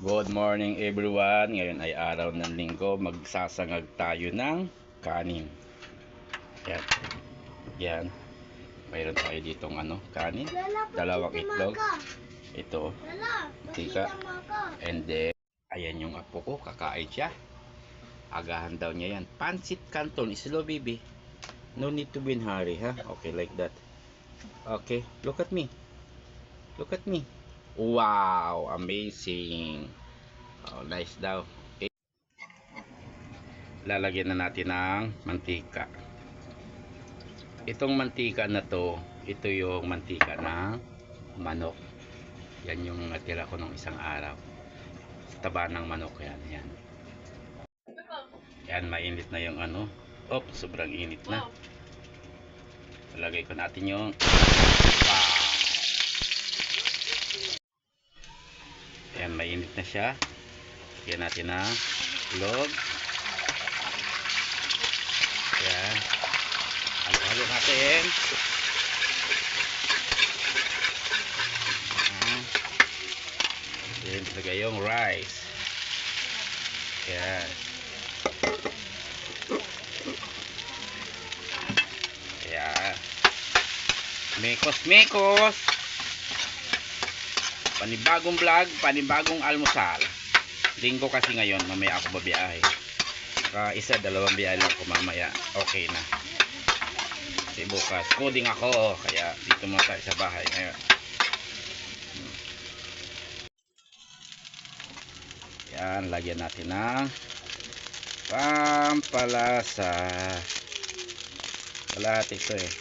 Good morning everyone. Ngayon ay araw ng linggo. Magsasangag tayo ng kanin. Yan. Yan. Mayroon tayo ditong kanin. Dalawang itlog. Ito. Tika. And then, ayan yung apo ko. Kakain siya. Agahan daw niya yan. Pancit Canton. Slow baby. No need to be in hurry, ha? Okay, like that. Okay. Look at me. Look at me. Wow, amazing. Oh, nice daw. Okay. Lalagyan na natin ng mantika. Itong mantika na to, ito yung mantika ng manok. Yan yung natira ko nung isang araw. Sa taba ng manok yan, yan. Yan, mainit na yung sobrang init na. Lalagay ko natin yung Yan, mainit na siya. Lagyan natin ng itlog. Yan. Halo-halo natin. Yan, lagay yung rice. Yan. Yan. Mekos-mekos. Panibagong vlog, panibagong almusal. Linggo kasi ngayon, mamaya ako babiyahe. Isa, dalawang biyahe lang ko mamaya. Okay na. Kasi bukas, coding ako. Kaya dito muna tayo sa bahay ngayon. Yan, lagyan natin ng pampalasa. Kalahati ito eh.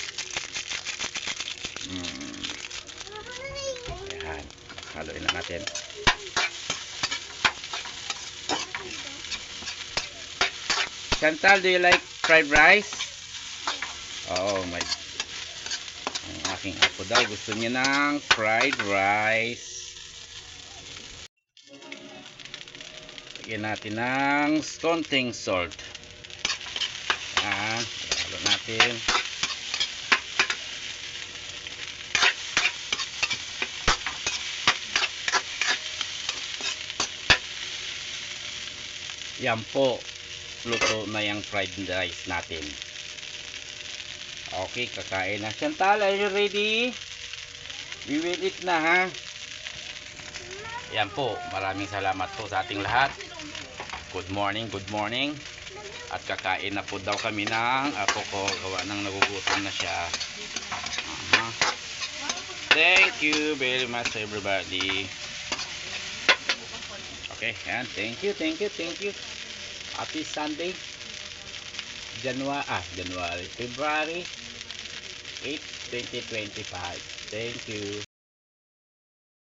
Yan. Haluin na natin. Chantal, do you like fried rice? Oh my. Ang aking apo daw gusto niya ng fried rice. Lagyan natin ng konting salt. Yan. Halo natin. Yan po, luto na yung fried rice natin. Okay, kakain na. Chantal, are you ready? We will eat na, ha? Yan po, maraming salamat po sa ating lahat. Good morning, good morning. At kakain na po daw kami ng apo ko. Gawa nang nagugutom na siya. Thank you very much everybody. Okay, yan. Thank you, thank you, thank you. Happy Sunday. February 8, 2025. Thank you.